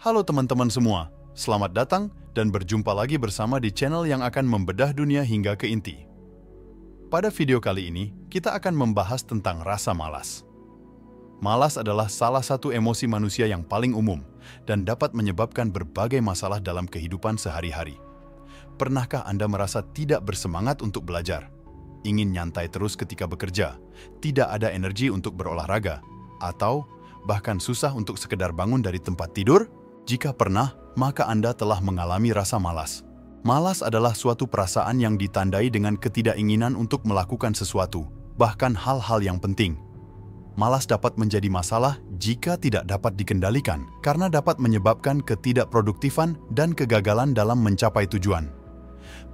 Halo teman-teman semua, selamat datang dan berjumpa lagi bersama di channel yang akan membedah dunia hingga ke inti. Pada video kali ini, kita akan membahas tentang rasa malas. Malas adalah salah satu emosi manusia yang paling umum dan dapat menyebabkan berbagai masalah dalam kehidupan sehari-hari. Pernahkah Anda merasa tidak bersemangat untuk belajar? Ingin nyantai terus ketika bekerja, tidak ada energi untuk berolahraga, atau bahkan susah untuk sekedar bangun dari tempat tidur? Jika pernah, maka Anda telah mengalami rasa malas. Malas adalah suatu perasaan yang ditandai dengan ketidakinginan untuk melakukan sesuatu, bahkan hal-hal yang penting. Malas dapat menjadi masalah jika tidak dapat dikendalikan, karena dapat menyebabkan ketidakproduktifan dan kegagalan dalam mencapai tujuan.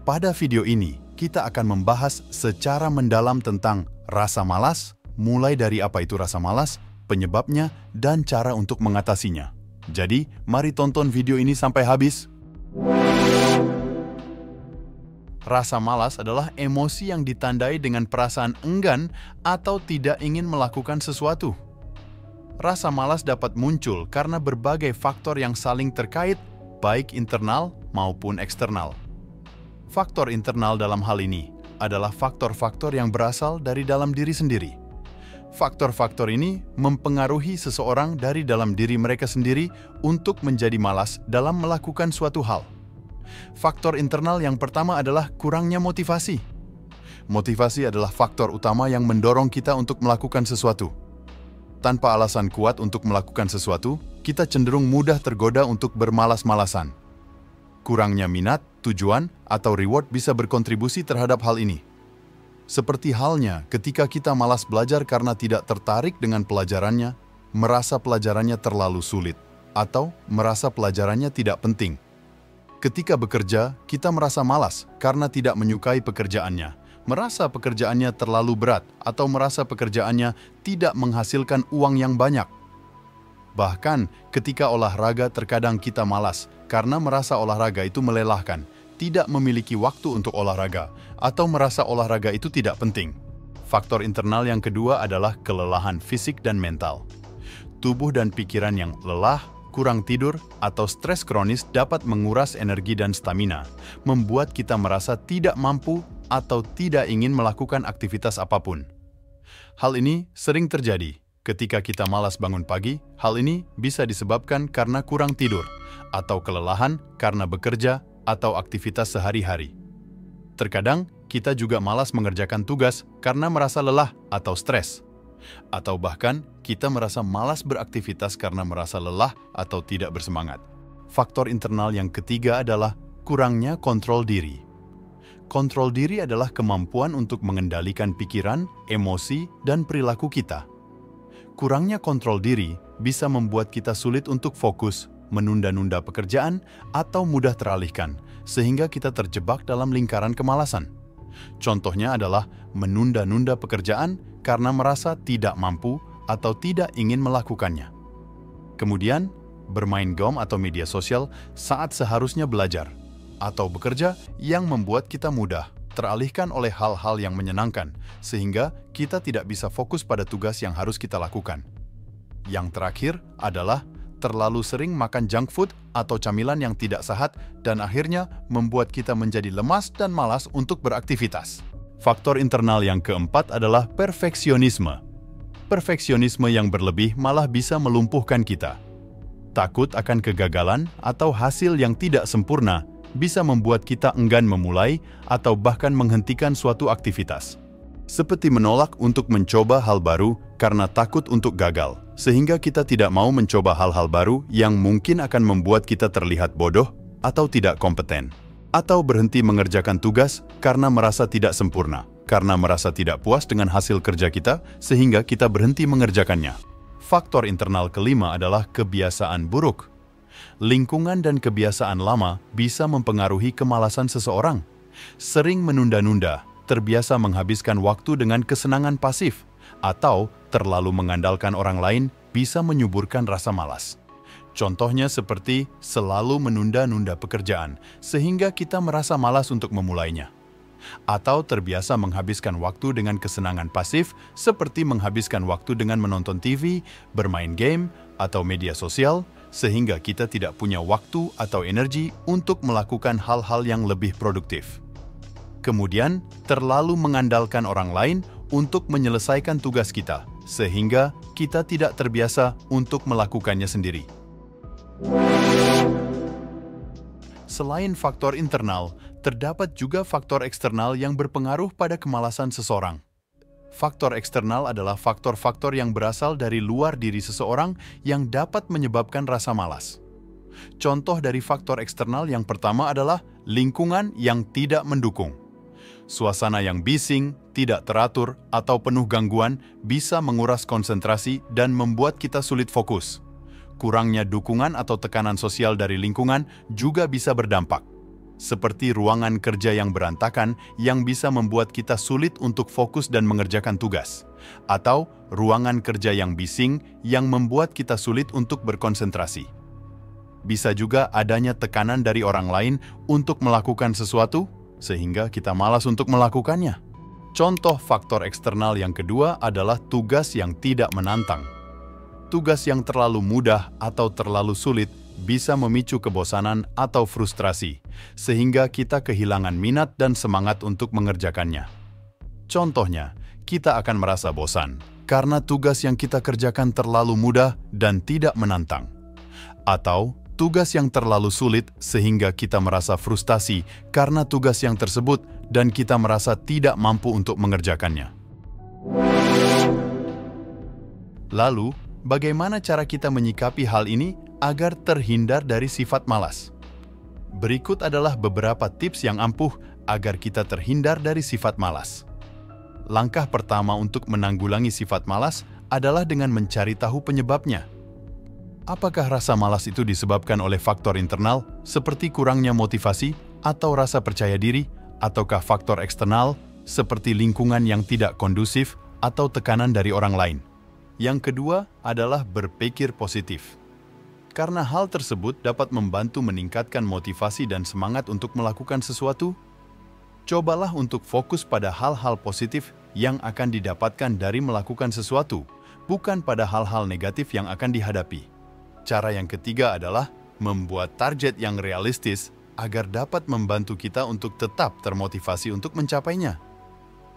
Pada video ini, kita akan membahas secara mendalam tentang rasa malas, mulai dari apa itu rasa malas, penyebabnya, dan cara untuk mengatasinya. Jadi, mari tonton video ini sampai habis. Rasa malas adalah emosi yang ditandai dengan perasaan enggan atau tidak ingin melakukan sesuatu. Rasa malas dapat muncul karena berbagai faktor yang saling terkait, baik internal maupun eksternal. Faktor internal dalam hal ini adalah faktor-faktor yang berasal dari dalam diri sendiri. Faktor-faktor ini mempengaruhi seseorang dari dalam diri mereka sendiri untuk menjadi malas dalam melakukan suatu hal. Faktor internal yang pertama adalah kurangnya motivasi. Motivasi adalah faktor utama yang mendorong kita untuk melakukan sesuatu. Tanpa alasan kuat untuk melakukan sesuatu, kita cenderung mudah tergoda untuk bermalas-malasan. Kurangnya minat, tujuan, atau reward bisa berkontribusi terhadap hal ini. Seperti halnya ketika kita malas belajar karena tidak tertarik dengan pelajarannya, merasa pelajarannya terlalu sulit, atau merasa pelajarannya tidak penting. Ketika bekerja, kita merasa malas karena tidak menyukai pekerjaannya, merasa pekerjaannya terlalu berat, atau merasa pekerjaannya tidak menghasilkan uang yang banyak. Bahkan ketika olahraga terkadang kita malas karena merasa olahraga itu melelahkan, tidak memiliki waktu untuk olahraga, atau merasa olahraga itu tidak penting. Faktor internal yang kedua adalah kelelahan fisik dan mental. Tubuh dan pikiran yang lelah, kurang tidur, atau stres kronis dapat menguras energi dan stamina, membuat kita merasa tidak mampu atau tidak ingin melakukan aktivitas apapun. Hal ini sering terjadi ketika kita malas bangun pagi. Hal ini bisa disebabkan karena kurang tidur, atau kelelahan karena bekerja atau aktivitas sehari-hari. Terkadang, kita juga malas mengerjakan tugas karena merasa lelah atau stres. Atau bahkan, kita merasa malas beraktivitas karena merasa lelah atau tidak bersemangat. Faktor internal yang ketiga adalah kurangnya kontrol diri. Kontrol diri adalah kemampuan untuk mengendalikan pikiran, emosi, dan perilaku kita. Kurangnya kontrol diri bisa membuat kita sulit untuk fokus, menunda-nunda pekerjaan, atau mudah teralihkan, sehingga kita terjebak dalam lingkaran kemalasan. Contohnya adalah menunda-nunda pekerjaan karena merasa tidak mampu atau tidak ingin melakukannya. Kemudian, bermain game atau media sosial saat seharusnya belajar, atau bekerja yang membuat kita mudah teralihkan oleh hal-hal yang menyenangkan, sehingga kita tidak bisa fokus pada tugas yang harus kita lakukan. Yang terakhir adalah terlalu sering makan junk food atau camilan yang tidak sehat dan akhirnya membuat kita menjadi lemas dan malas untuk beraktivitas. Faktor internal yang keempat adalah perfeksionisme. Perfeksionisme yang berlebih malah bisa melumpuhkan kita. Takut akan kegagalan atau hasil yang tidak sempurna bisa membuat kita enggan memulai atau bahkan menghentikan suatu aktivitas. Seperti menolak untuk mencoba hal baru karena takut untuk gagal, sehingga kita tidak mau mencoba hal-hal baru yang mungkin akan membuat kita terlihat bodoh atau tidak kompeten. Atau berhenti mengerjakan tugas karena merasa tidak sempurna, karena merasa tidak puas dengan hasil kerja kita, sehingga kita berhenti mengerjakannya. Faktor internal kelima adalah kebiasaan buruk. Lingkungan dan kebiasaan lama bisa mempengaruhi kemalasan seseorang. Sering menunda-nunda, terbiasa menghabiskan waktu dengan kesenangan pasif, atau terlalu mengandalkan orang lain bisa menyuburkan rasa malas. Contohnya seperti selalu menunda-nunda pekerjaan, sehingga kita merasa malas untuk memulainya. Atau terbiasa menghabiskan waktu dengan kesenangan pasif, seperti menghabiskan waktu dengan menonton TV, bermain game, atau media sosial, sehingga kita tidak punya waktu atau energi untuk melakukan hal-hal yang lebih produktif. Kemudian, terlalu mengandalkan orang lain untuk menyelesaikan tugas kita, sehingga kita tidak terbiasa untuk melakukannya sendiri. Selain faktor internal, terdapat juga faktor eksternal yang berpengaruh pada kemalasan seseorang. Faktor eksternal adalah faktor-faktor yang berasal dari luar diri seseorang yang dapat menyebabkan rasa malas. Contoh dari faktor eksternal yang pertama adalah lingkungan yang tidak mendukung. Suasana yang bising, tidak teratur, atau penuh gangguan bisa menguras konsentrasi dan membuat kita sulit fokus. Kurangnya dukungan atau tekanan sosial dari lingkungan juga bisa berdampak, seperti ruangan kerja yang berantakan yang bisa membuat kita sulit untuk fokus dan mengerjakan tugas, atau ruangan kerja yang bising yang membuat kita sulit untuk berkonsentrasi. Bisa juga adanya tekanan dari orang lain untuk melakukan sesuatu, sehingga kita malas untuk melakukannya. Contoh faktor eksternal yang kedua adalah tugas yang tidak menantang. Tugas yang terlalu mudah atau terlalu sulit bisa memicu kebosanan atau frustrasi, sehingga kita kehilangan minat dan semangat untuk mengerjakannya. Contohnya, kita akan merasa bosan karena tugas yang kita kerjakan terlalu mudah dan tidak menantang. Atau tugas yang terlalu sulit sehingga kita merasa frustasi karena tugas yang tersebut dan kita merasa tidak mampu untuk mengerjakannya. Lalu, bagaimana cara kita menyikapi hal ini agar terhindar dari sifat malas? Berikut adalah beberapa tips yang ampuh agar kita terhindar dari sifat malas. Langkah pertama untuk menanggulangi sifat malas adalah dengan mencari tahu penyebabnya. Apakah rasa malas itu disebabkan oleh faktor internal seperti kurangnya motivasi atau rasa percaya diri, ataukah faktor eksternal seperti lingkungan yang tidak kondusif atau tekanan dari orang lain? Yang kedua adalah berpikir positif. Karena hal tersebut dapat membantu meningkatkan motivasi dan semangat untuk melakukan sesuatu, cobalah untuk fokus pada hal-hal positif yang akan didapatkan dari melakukan sesuatu, bukan pada hal-hal negatif yang akan dihadapi. Cara yang ketiga adalah membuat target yang realistis agar dapat membantu kita untuk tetap termotivasi untuk mencapainya.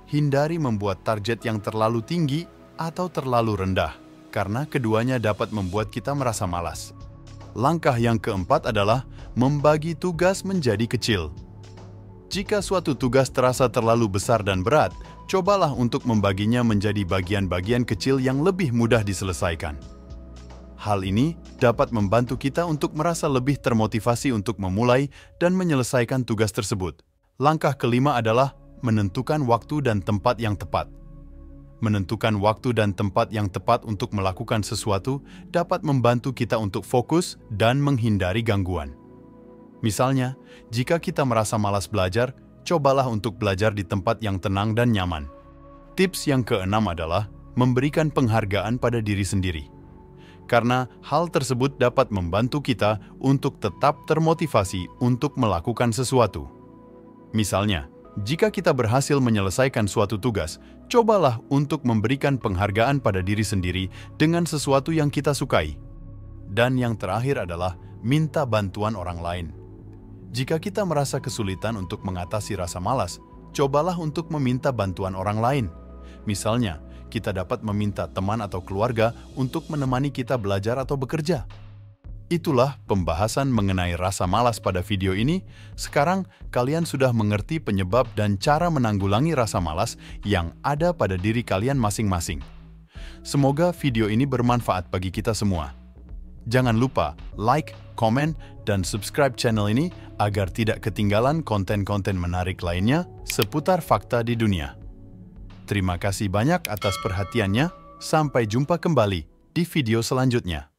Hindari membuat target yang terlalu tinggi atau terlalu rendah, karena keduanya dapat membuat kita merasa malas. Langkah yang keempat adalah membagi tugas menjadi kecil. Jika suatu tugas terasa terlalu besar dan berat, cobalah untuk membaginya menjadi bagian-bagian kecil yang lebih mudah diselesaikan. Hal ini dapat membantu kita untuk merasa lebih termotivasi untuk memulai dan menyelesaikan tugas tersebut. Langkah kelima adalah menentukan waktu dan tempat yang tepat. Menentukan waktu dan tempat yang tepat untuk melakukan sesuatu dapat membantu kita untuk fokus dan menghindari gangguan. Misalnya, jika kita merasa malas belajar, cobalah untuk belajar di tempat yang tenang dan nyaman. Tips yang keenam adalah memberikan penghargaan pada diri sendiri. Karena hal tersebut dapat membantu kita untuk tetap termotivasi untuk melakukan sesuatu. Misalnya, jika kita berhasil menyelesaikan suatu tugas, cobalah untuk memberikan penghargaan pada diri sendiri dengan sesuatu yang kita sukai. Dan yang terakhir adalah minta bantuan orang lain. Jika kita merasa kesulitan untuk mengatasi rasa malas, cobalah untuk meminta bantuan orang lain. Misalnya, kita dapat meminta teman atau keluarga untuk menemani kita belajar atau bekerja. Itulah pembahasan mengenai rasa malas pada video ini. Sekarang, kalian sudah mengerti penyebab dan cara menanggulangi rasa malas yang ada pada diri kalian masing-masing. Semoga video ini bermanfaat bagi kita semua. Jangan lupa like, komen, dan subscribe channel ini agar tidak ketinggalan konten-konten menarik lainnya seputar fakta di dunia. Terima kasih banyak atas perhatiannya. Sampai jumpa kembali di video selanjutnya.